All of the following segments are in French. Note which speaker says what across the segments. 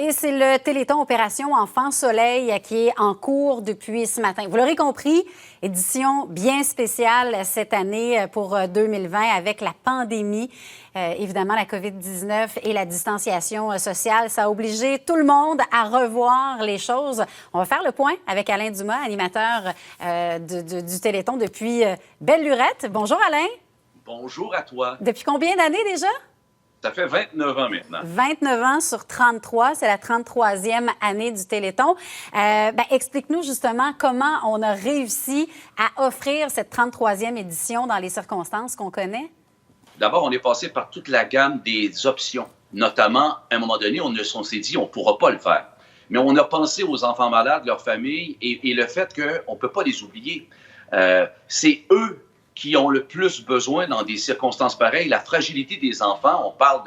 Speaker 1: Et c'est le Téléthon Opération Enfant Soleil qui est en cours depuis ce matin. Vous l'aurez compris, édition bien spéciale cette année pour 2020 avec la pandémie. Évidemment, la COVID-19 et la distanciation sociale, ça a obligé tout le monde à revoir les choses. On va faire le point avec Alain Dumas, animateur du Téléthon depuis Belle-Lurette. Bonjour Alain.
Speaker 2: Bonjour à toi.
Speaker 1: Depuis combien d'années déjà?
Speaker 2: Ça fait 29 ans maintenant.
Speaker 1: 29 ans sur 33, c'est la 33e année du Téléthon. Explique-nous justement comment on a réussi à offrir cette 33e édition dans les circonstances qu'on connaît.
Speaker 2: D'abord, on est passé par toute la gamme des options. Notamment, à un moment donné, on s'est dit on ne pourra pas le faire. Mais on a pensé aux enfants malades, leurs familles et le fait qu'on ne peut pas les oublier. C'est eux qui ont le plus besoin dans des circonstances pareilles. La fragilité des enfants, on parle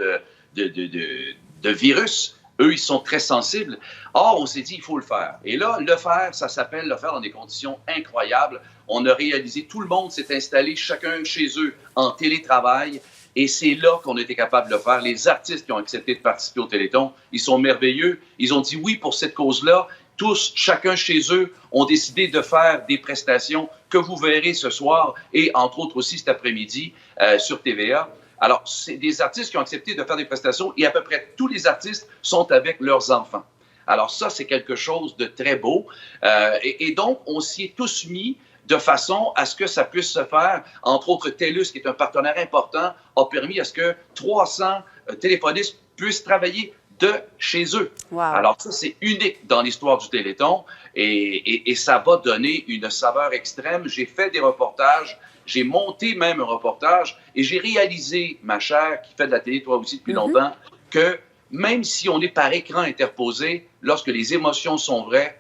Speaker 2: de virus. Eux, ils sont très sensibles. Or, on s'est dit, il faut le faire. Et là, le faire, ça s'appelle le faire dans des conditions incroyables. On a réalisé, tout le monde s'est installé, chacun chez eux, en télétravail. Et c'est là qu'on a été capable de le faire. Les artistes qui ont accepté de participer au Téléthon, ils sont merveilleux. Ils ont dit oui pour cette cause-là. Tous, chacun chez eux, ont décidé de faire des prestations que vous verrez ce soir et, entre autres, aussi cet après-midi sur TVA. Alors, c'est des artistes qui ont accepté de faire des prestations et à peu près tous les artistes sont avec leurs enfants. Alors ça, c'est quelque chose de très beau. Et donc, on s'y est tous mis de façon à ce que ça puisse se faire. Entre autres, TELUS, qui est un partenaire important, a permis à ce que 300 téléphonistes puissent travailler de chez eux.
Speaker 1: Wow.
Speaker 2: Alors ça, c'est unique dans l'histoire du Téléthon et ça va donner une saveur extrême. J'ai fait des reportages, j'ai monté même un reportage et j'ai réalisé, ma chère, qui fait de la télé, toi aussi, depuis longtemps, que même si on est par écran interposé, lorsque les émotions sont vraies,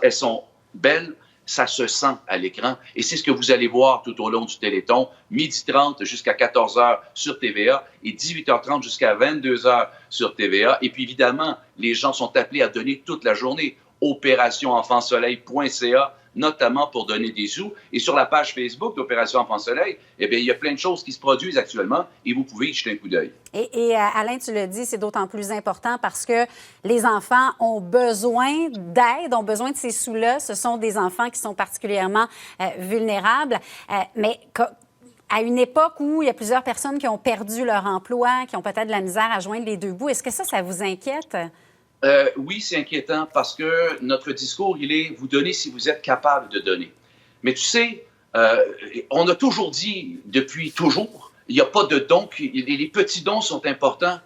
Speaker 2: elles sont belles, ça se sent à l'écran. Et c'est ce que vous allez voir tout au long du Téléthon, 12h30 jusqu'à 14h sur TVA et 18h30 jusqu'à 22h sur TVA. Et puis évidemment, les gens sont appelés à donner toute la journée. OpérationEnfantSoleil.ca, notamment pour donner des sous. Et sur la page Facebook d'Opération Enfant Soleil, eh bien, il y a plein de choses qui se produisent actuellement et vous pouvez y jeter un coup d'œil.
Speaker 1: Et Alain, tu le dis, c'est d'autant plus important parce que les enfants ont besoin d'aide, ont besoin de ces sous-là. Ce sont des enfants qui sont particulièrement vulnérables. Mais à une époque où il y a plusieurs personnes qui ont perdu leur emploi, qui ont peut-être de la misère à joindre les deux bouts, est-ce que ça vous inquiète?
Speaker 2: Oui, c'est inquiétant parce que notre discours, il est « vous donnez si vous êtes capable de donner ». Mais tu sais, on a toujours dit, depuis toujours, il n'y a pas de dons, les petits dons sont importants,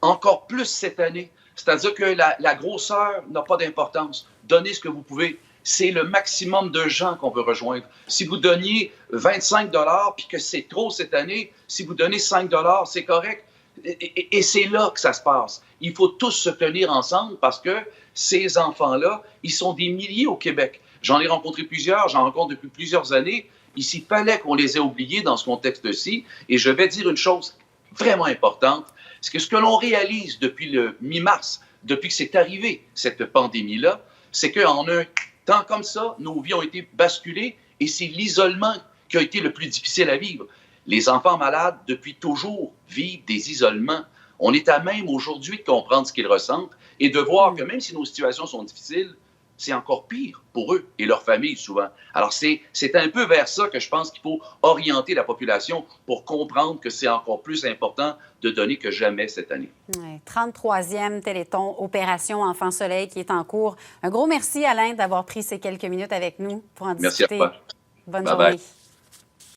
Speaker 2: encore plus cette année. C'est-à-dire que la grosseur n'a pas d'importance. Donnez ce que vous pouvez. C'est le maximum de gens qu'on veut rejoindre. Si vous donniez 25 $ puis que c'est trop cette année, si vous donnez 5 $ c'est correct. Et c'est là que ça se passe. Il faut tous se tenir ensemble parce que ces enfants-là, ils sont des milliers au Québec. J'en ai rencontré plusieurs, j'en rencontre depuis plusieurs années. Il fallait qu'on les ait oubliés dans ce contexte-ci. Et je vais dire une chose vraiment importante, c'est que ce que l'on réalise depuis le mi-mars, depuis que c'est arrivé, cette pandémie-là, c'est qu'en un temps comme ça, nos vies ont été basculées et c'est l'isolement qui a été le plus difficile à vivre. Les enfants malades, depuis toujours, vivent des isolements. On est à même aujourd'hui de comprendre ce qu'ils ressentent et de voir que même si nos situations sont difficiles, c'est encore pire pour eux et leurs familles souvent. Alors c'est un peu vers ça que je pense qu'il faut orienter la population pour comprendre que c'est encore plus important de donner que jamais cette année.
Speaker 1: Ouais, 33e Téléthon Opération Enfant Soleil qui est en cours. Un gros merci Alain d'avoir pris ces quelques minutes avec nous pour en discuter.
Speaker 2: Merci à toi.
Speaker 1: Bonne
Speaker 2: bye
Speaker 1: journée.
Speaker 2: Bye.